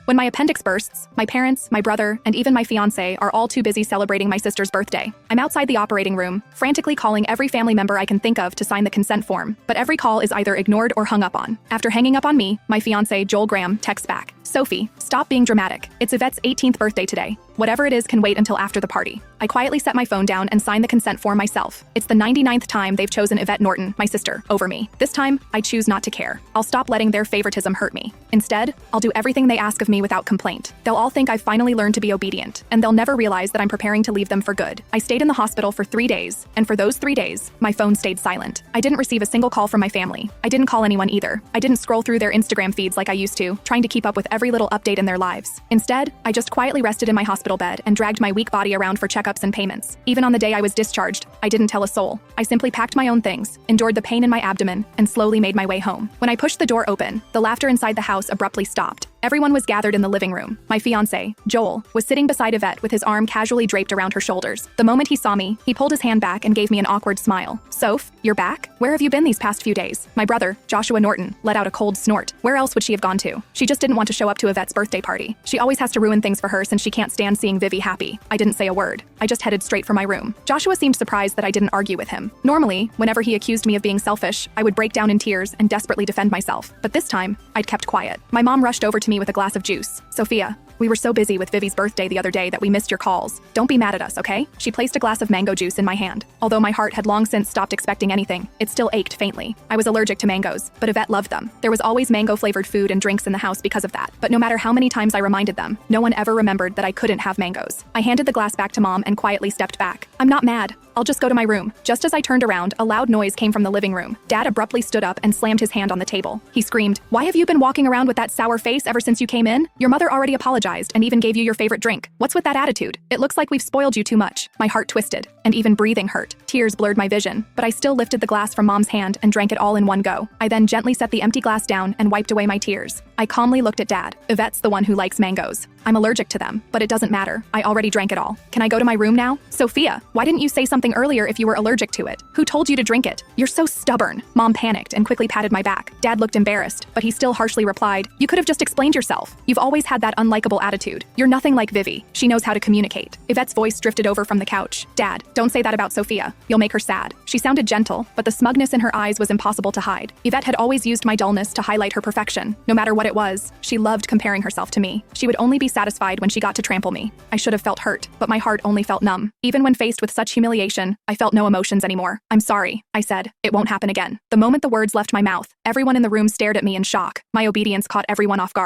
When my appendix bursts, my parents, my brother, and even my fiancé are all too busy celebrating my sister's birthday. I'm outside the operating room, frantically calling every family member I can think of to sign the consent form, but every call is either ignored or hung up on. After hanging up on me, my fiancé, Joel Graham, texts back, "Sophie, stop being dramatic. It's Yvette's 18th birthday today. Whatever it is can wait until after the party." I quietly set my phone down and sign the consent form myself. It's the 99th time they've chosen Yvette Norton, my sister, over me. This time, I choose not to care. I'll stop letting their favoritism hurt me. Instead, I'll do everything they ask of me without complaint. They'll all think I've finally learned to be obedient, and they'll never realize that I'm preparing to leave them for good. I stayed in the hospital for 3 days, and for those 3 days, my phone stayed silent. I didn't receive a single call from my family. I didn't call anyone either. I didn't scroll through their Instagram feeds like I used to, trying to keep up with every little update in their lives. Instead, I just quietly rested in my hospital bed and dragged my weak body around for checkups and payments. Even on the day I was discharged, I didn't tell a soul. I simply packed my own things, endured the pain in my abdomen, and slowly made my way home. When I pushed the door open, the laughter inside the house abruptly stopped. Everyone was gathered in the living room. My fiancé, Joel, was sitting beside Yvette with his arm casually draped around her shoulders. The moment he saw me, he pulled his hand back and gave me an awkward smile. "Soph, you're back? Where have you been these past few days?" My brother, Joshua Norton, let out a cold snort. Where else would she have gone to? She just didn't want to show up to Yvette's birthday party. She always has to ruin things for her since she can't stand seeing Vivi happy. I didn't say a word. I just headed straight for my room. Joshua seemed surprised that I didn't argue with him. Normally, whenever he accused me of being selfish, I would break down in tears and desperately defend myself. But this time, I'd kept quiet. My mom rushed over to me with a glass of juice. "Sophia, we were so busy with Vivi's birthday the other day that we missed your calls. Don't be mad at us, okay?" She placed a glass of mango juice in my hand. Although my heart had long since stopped expecting anything, it still ached faintly. I was allergic to mangoes, but Yvette loved them. There was always mango-flavored food and drinks in the house because of that. But no matter how many times I reminded them, no one ever remembered that I couldn't have mangoes. I handed the glass back to Mom and quietly stepped back. "I'm not mad. I'll just go to my room." Just as I turned around, a loud noise came from the living room. Dad abruptly stood up and slammed his hand on the table. He screamed, "Why have you been walking around with that sour face ever since you came in? Your mother already apologized and even gave you your favorite drink. What's with that attitude? It looks like we've spoiled you too much." My heart twisted, and even breathing hurt. Tears blurred my vision, but I still lifted the glass from Mom's hand and drank it all in one go. I then gently set the empty glass down and wiped away my tears. I calmly looked at Dad. "Yvette's the one who likes mangoes. I'm allergic to them, but it doesn't matter. I already drank it all. Can I go to my room now?" "Sophia, why didn't you say something earlier if you were allergic to it? Who told you to drink it? You're so stubborn." Mom panicked and quickly patted my back. Dad looked embarrassed, but he still harshly replied, "You could have just explained yourself. You've always had that unlikable attitude. You're nothing like Vivi. She knows how to communicate." Yvette's voice drifted over from the couch. "Dad, don't say that about Sophia. You'll make her sad." She sounded gentle, but the smugness in her eyes was impossible to hide. Yvette had always used my dullness to highlight her perfection. No matter what it was, she loved comparing herself to me. She would only be satisfied when she got to trample me. I should have felt hurt, but my heart only felt numb. Even when faced with such humiliation, I felt no emotions anymore. "I'm sorry," I said. "It won't happen again." The moment the words left my mouth, everyone in the room stared at me in shock. My obedience caught everyone off guard.